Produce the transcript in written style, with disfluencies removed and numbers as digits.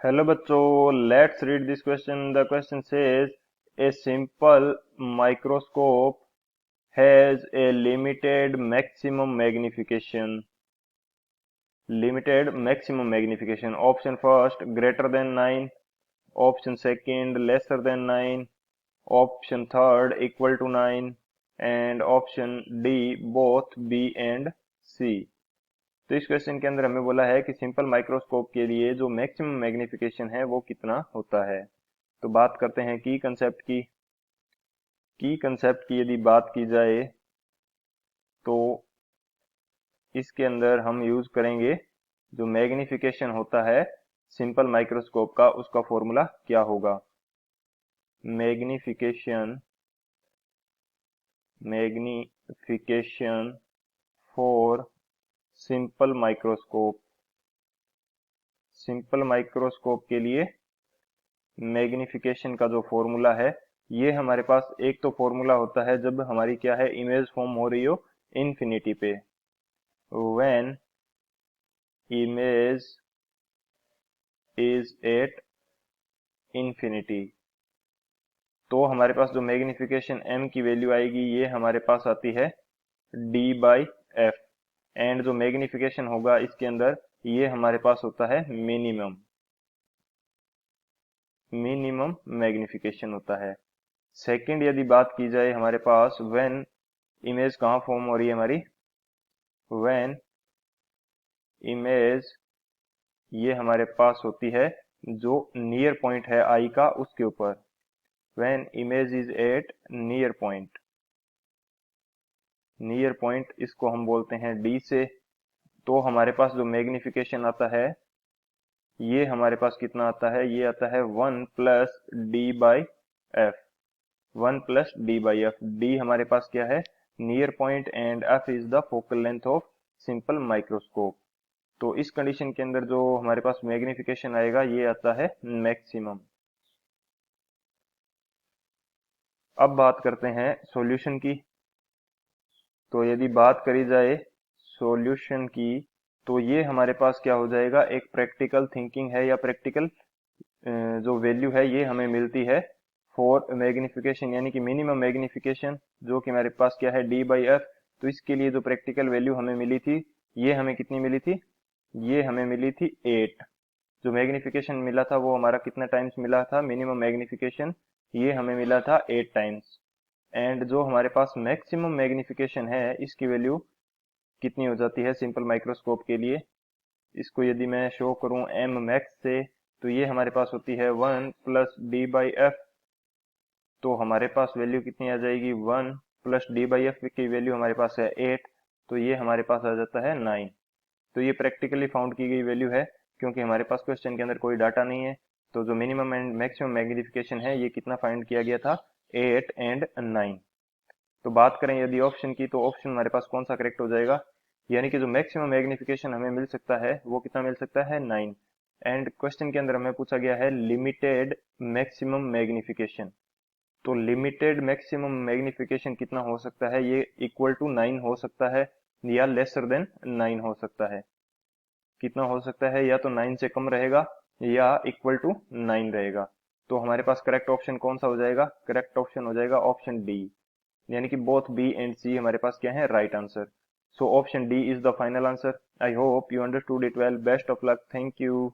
Hello बच्चों, let's read this question. The question says a simple microscope has a limited maximum magnification. Limited maximum magnification. Option first greater than 9. Option second lesser than 9. Option third equal to 9. And option D both B and C. तो इस question के अंदर हमें बोला है कि simple microscope के लिए जो मैक्सिमम मैग्निफिकेशन है वो कितना होता है। तो बात करते हैं की कंसेप्ट की यदि बात की जाए तो इसके अंदर हम यूज करेंगे जो मैग्निफिकेशन होता है सिंपल माइक्रोस्कोप का, उसका फॉर्मूला क्या होगा। मैग्निफिकेशन फॉर सिंपल माइक्रोस्कोप के लिए मैग्निफिकेशन का जो फॉर्मूला है, ये हमारे पास एक तो फॉर्मूला होता है जब हमारी क्या है इमेज फॉर्म हो रही हो इन्फिनिटी पे। When image is at infinity, तो हमारे पास जो मैग्निफिकेशन m की वैल्यू आएगी ये हमारे पास आती है d/f। एंड जो मैग्निफिकेशन होगा इसके अंदर ये हमारे पास होता है मिनिमम मैग्निफिकेशन होता है। सेकंड यदि बात की जाए हमारे पास व्हेन इमेज कहाँ फॉर्म हो रही है हमारी, व्हेन इमेज ये हमारे पास होती है जो नियर पॉइंट है आई का उसके ऊपर। When image is at near point इसको हम बोलते हैं डी से, तो हमारे पास जो मैग्निफिकेशन आता है ये हमारे पास कितना आता है, ये आता है 1+d/f। 1+d/f। डी हमारे पास क्या है near point and f is the focal length of simple microscope. तो इस कंडीशन के अंदर जो हमारे पास मैग्निफिकेशन आएगा ये आता है मैक्सिमम। अब बात करते हैं सॉल्यूशन की। तो यदि बात करी जाए सॉल्यूशन की तो ये हमारे पास क्या हो जाएगा, एक प्रैक्टिकल थिंकिंग है या प्रैक्टिकल जो वैल्यू है ये हमें मिलती है फॉर मैग्निफिकेशन यानी कि मिनिमम मैग्निफिकेशन, जो कि हमारे पास क्या है d/f। तो इसके लिए जो प्रैक्टिकल वैल्यू हमें मिली थी ये हमें कितनी मिली थी, ये हमें मिली थी 8। जो मैग्निफिकेशन मिला था वो हमारा कितना टाइम्स मिला था, मिनिमम मैग्निफिकेशन ये हमें मिला था 8 टाइम्स। एंड जो हमारे पास मैक्सिमम मैग्निफिकेशन है इसकी वैल्यू कितनी हो जाती है सिंपल माइक्रोस्कोप के लिए, इसको यदि मैं शो करूं एम मैक्स से तो ये हमारे पास होती है 1+d/f। तो हमारे पास वैल्यू कितनी आ जाएगी, 1+d/f की वैल्यू हमारे पास है 8, तो ये हमारे पास आ जाता है 9। तो ये प्रैक्टिकली फाउंड की गई वैल्यू है क्योंकि हमारे पास क्वेश्चन के अंदर कोई डाटा नहीं है। तो जो मिनिमम एंड मैक्सिमम मैग्निफिकेशन है ये कितना फाइंड किया गया था, 8 एंड 9। तो बात करें यदि ऑप्शन की तो ऑप्शन हमारे पास कौन सा करेक्ट हो जाएगा, यानी कि जो मैक्सिमम मैग्निफिकेशन हमें मिल सकता है वो कितना मिल सकता है 9। एंड क्वेश्चन के अंदर हमें पूछा गया है लिमिटेड मैक्सिमम मैग्निफिकेशन। तो लिमिटेड मैक्सिमम मैग्निफिकेशन कितना हो सकता है, ये इक्वल टू 9 हो सकता है या लेसर देन 9 हो सकता है। कितना हो सकता है, या तो 9 से कम रहेगा या इक्वल टू 9 रहेगा। तो हमारे पास करेक्ट ऑप्शन कौन सा हो जाएगा, करेक्ट ऑप्शन हो जाएगा ऑप्शन डी, यानी कि बोथ बी एंड सी हमारे पास क्या है right answer. So option D is the final answer. I hope you understood it well. Best of luck. Thank you.